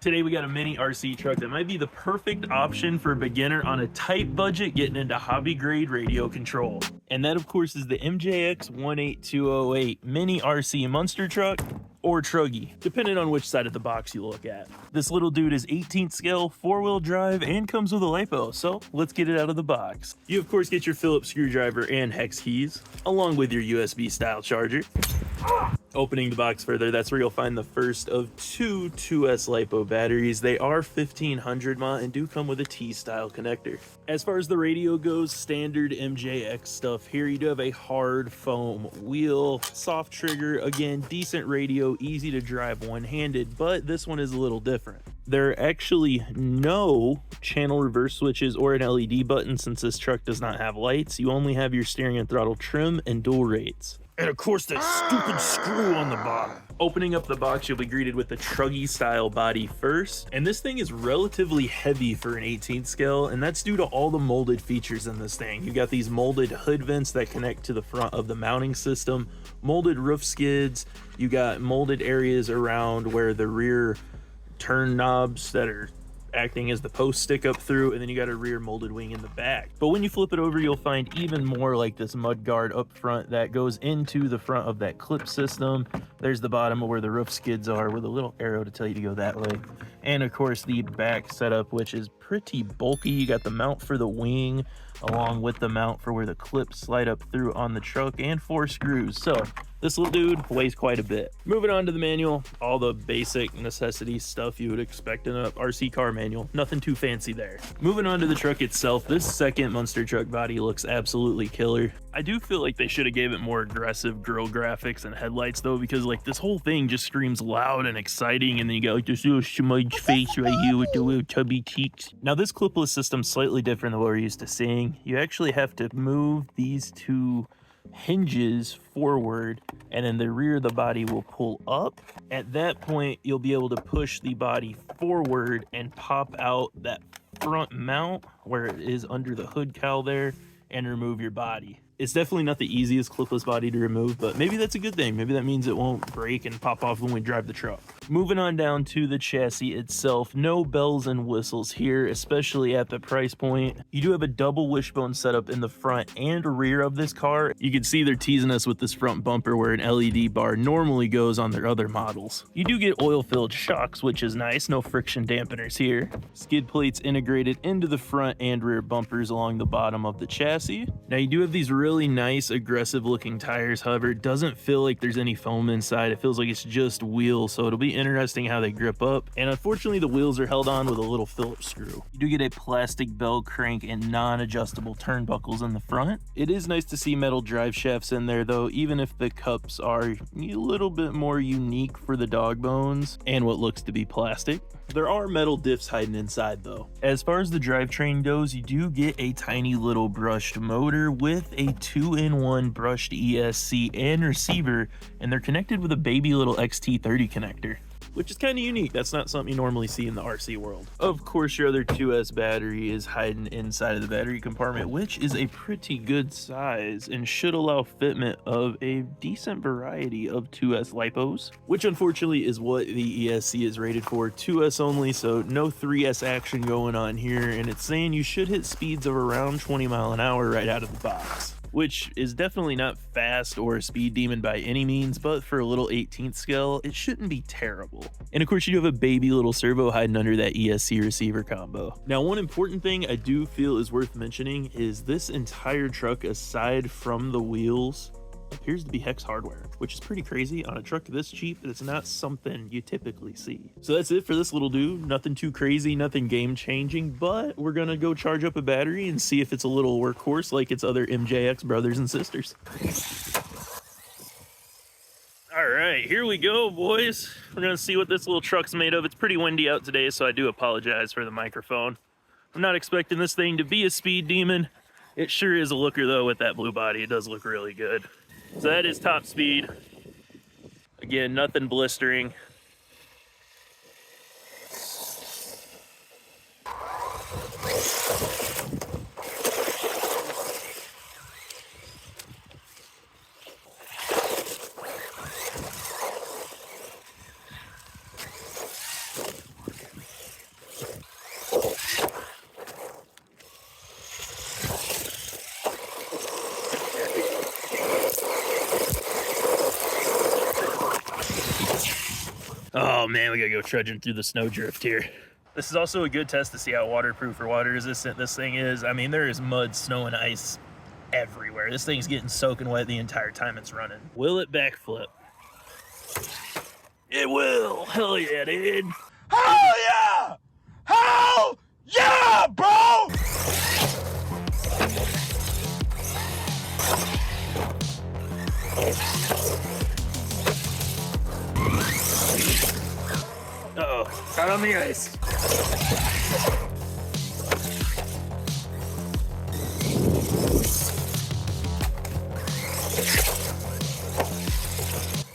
Today we got a mini RC truck that might be the perfect option for a beginner on a tight budget getting into hobby grade radio control. And that of course is the MJX 18208 mini RC monster truck, or truggy, depending on which side of the box you look at. This little dude is 18th scale, 4-wheel drive, and comes with a LiPo, so let's get it out of the box. You of course get your Phillips screwdriver and hex keys, along with your USB style charger. Opening the box further, that's where you'll find the first of two 2S LiPo batteries. They are 1500 mAh and do come with a T-style connector. As far as the radio goes, standard MJX stuff here. You do have a hard foam wheel, soft trigger, again, decent radio, easy to drive one-handed, but this one is a little different. There are actually no channel reverse switches or an LED button since this truck does not have lights. You only have your steering and throttle trim and dual rates. And of course that stupid screw on the bottom. Opening up the box, you'll be greeted with the truggy style body first. And this thing is relatively heavy for an 18th scale, and that's due to all the molded features in this thing. You got these molded hood vents that connect to the front of the mounting system, molded roof skids, you got molded areas around where the rear turn knobs that are acting as the posts stick up through, and then you got a rear molded wing in the back. But when you flip it over, you'll find even more like this mud guard up front that goes into the front of that clip system. There's the bottom of where the roof skids are with a little arrow to tell you to go that way. And of course the back setup, which is pretty bulky. You got the mount for the wing along with the mount for where the clips slide up through on the truck, and 4 screws. So this little dude weighs quite a bit. Moving on to the manual, all the basic necessity stuff you would expect in a RC car manual. Nothing too fancy there. Moving on to the truck itself, this second monster truck body looks absolutely killer. I do feel like they should have gave it more aggressive grill graphics and headlights though, because like this whole thing just screams loud and exciting, and then you got like this little smudge face right here with the little chubby cheeks. Now this clipless system's slightly different than what we're used to seeing. You actually have to move these two hinges forward, and then the rear of the body will pull up. At that point, you'll be able to push the body forward and pop out that front mount where it is under the hood cowl there and remove your body. It's definitely not the easiest clipless body to remove, but maybe that's a good thing. Maybe that means it won't break and pop off when we drive the truck. Moving on down to the chassis itself, no bells and whistles here, especially at the price point. You do have a double wishbone setup in the front and rear of this car. You can see they're teasing us with this front bumper where an LED bar normally goes on their other models. You do get oil-filled shocks, which is nice. No friction dampeners here. Skid plates integrated into the front and rear bumpers along the bottom of the chassis. Now you do have these really nice aggressive looking tires. However, it doesn't feel like there's any foam inside. It feels like it's just wheels, so it'll be interesting how they grip up. And unfortunately the wheels are held on with a little Phillips screw. You do get a plastic bell crank and non-adjustable turnbuckles in the front. It is nice to see metal drive shafts in there though, even if the cups are a little bit more unique for the dog bones and what looks to be plastic. There are metal diffs hiding inside though. As far as the drivetrain goes, you do get a tiny little brushed motor with a 2-in-1 brushed ESC and receiver, and they're connected with a baby little XT30 connector, which is kind of unique. That's not something you normally see in the RC world. Of course, your other 2S battery is hiding inside of the battery compartment, which is a pretty good size and should allow fitment of a decent variety of 2S LiPos, which unfortunately is what the ESC is rated for, 2S only, so no 3S action going on here, and it's saying you should hit speeds of around 20 miles an hour right out of the box, which is definitely not fast or a speed demon by any means, but for a little 18th scale, it shouldn't be terrible. And of course, you do have a baby little servo hiding under that ESC receiver combo. Now, one important thing I do feel is worth mentioning is this entire truck, aside from the wheels, appears to be hex hardware, which is pretty crazy on a truck this cheap. It's not something you typically see. So that's it for this little dude. Nothing too crazy, nothing game changing, but we're gonna go charge up a battery and see if it's a little workhorse like its other MJX brothers and sisters. All right, here we go, boys. We're gonna see what this little truck's made of. It's pretty windy out today, so I do apologize for the microphone. I'm not expecting this thing to be a speed demon. It sure is a looker though with that blue body. It does look really good. So that is top speed. Again, nothing blistering. man, we gotta go trudging through the snow drift here. This is also a good test to see how waterproof or water resistant this thing is. I mean, there is mud, snow, and ice everywhere. This thing's getting soaking wet the entire time it's running. Will it backflip? It will. Hell yeah, dude. Hell yeah! Hell yeah, bro! Uh-oh, out on the ice.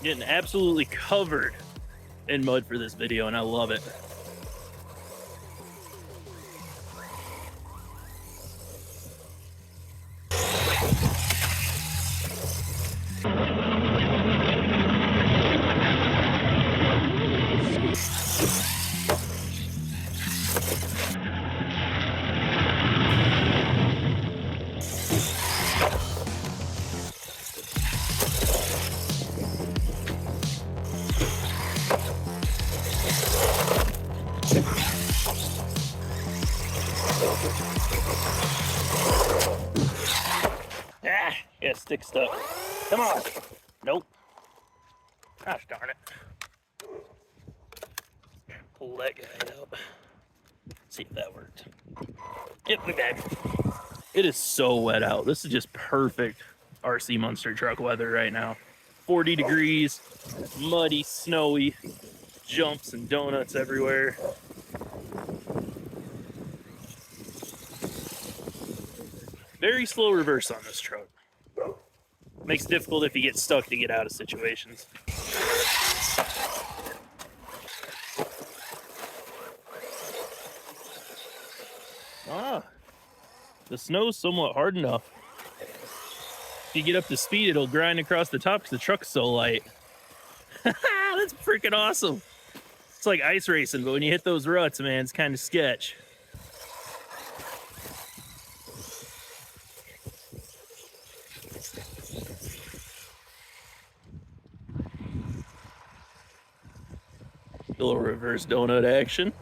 Getting absolutely covered in mud for this video, and I love it. Ah, yeah, stick stuck. Come on. Nope. Gosh darn it. Pull that guy out. See if that worked. Yep, we did. It is so wet out. This is just perfect RC Monster truck weather right now. 40 degrees, muddy, snowy, jumps and donuts everywhere. Very slow reverse on this truck. Makes it difficult if you get stuck to get out of situations. Ah, the snow's somewhat hard enough. If you get up to speed, it'll grind across the top because the truck's so light. That's freaking awesome. It's like ice racing, but when you hit those ruts, man, it's kind of sketch. A little reverse donut action.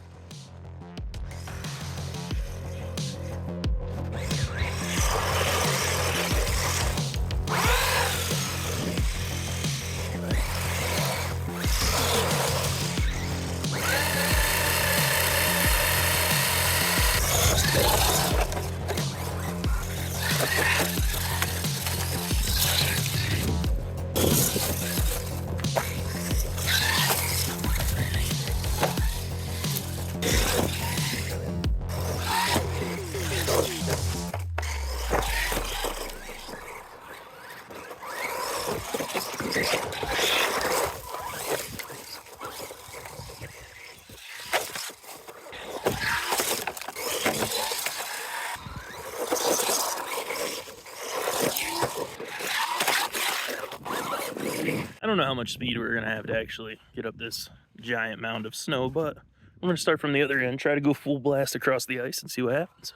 I don't know how much speed we're gonna have to actually get up this giant mound of snow, but I'm gonna start from the other end, try to go full blast across the ice and see what happens.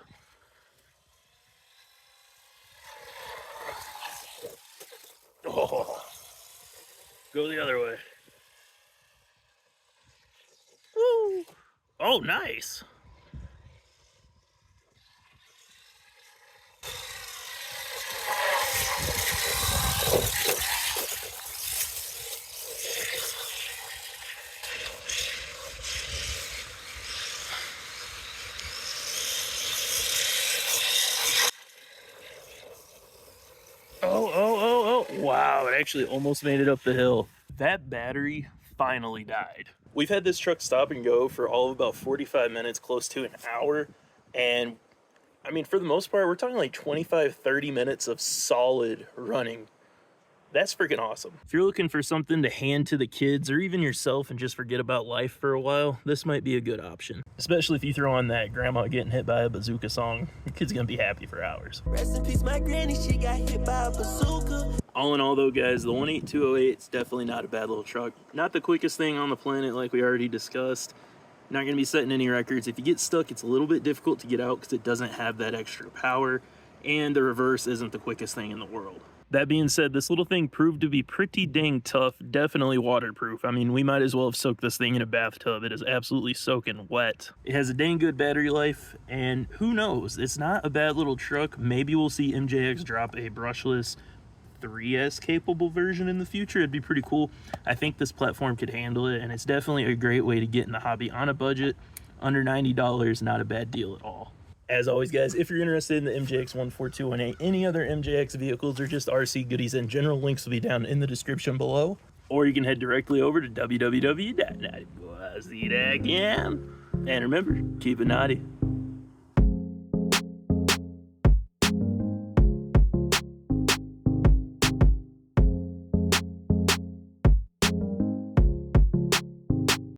Oh, go the other way. Woo! Oh, nice. Oh, wow, it actually almost made it up the hill. That battery finally died. We've had this truck stop and go for all of about 45 minutes, close to an hour. And I mean, for the most part, we're talking like 25, 30 minutes of solid running. That's freaking awesome. If you're looking for something to hand to the kids or even yourself and just forget about life for a while, this might be a good option. Especially if you throw on that grandma getting hit by a bazooka song. The kid's gonna be happy for hours. Rest in peace, my granny, she got hit by a bazooka. All in all though, guys, the 18208 is definitely not a bad little truck. Not the quickest thing on the planet like we already discussed. Not gonna be setting any records. If you get stuck, it's a little bit difficult to get out because it doesn't have that extra power, and the reverse isn't the quickest thing in the world. That being said, this little thing proved to be pretty dang tough, definitely waterproof. I mean, we might as well have soaked this thing in a bathtub. It is absolutely soaking wet. It has a dang good battery life, and who knows, it's not a bad little truck. Maybe we'll see MJX drop a brushless 3S capable version in the future. It'd be pretty cool. I think this platform could handle it, and it's definitely a great way to get in the hobby on a budget. Under $90, not a bad deal at all. As always, guys, if you're interested in the MJX 14218, any other MJX vehicles, or just RC goodies in general, links will be down in the description below. Or you can head directly over to www.naughtyboys.com. And remember, keep it naughty.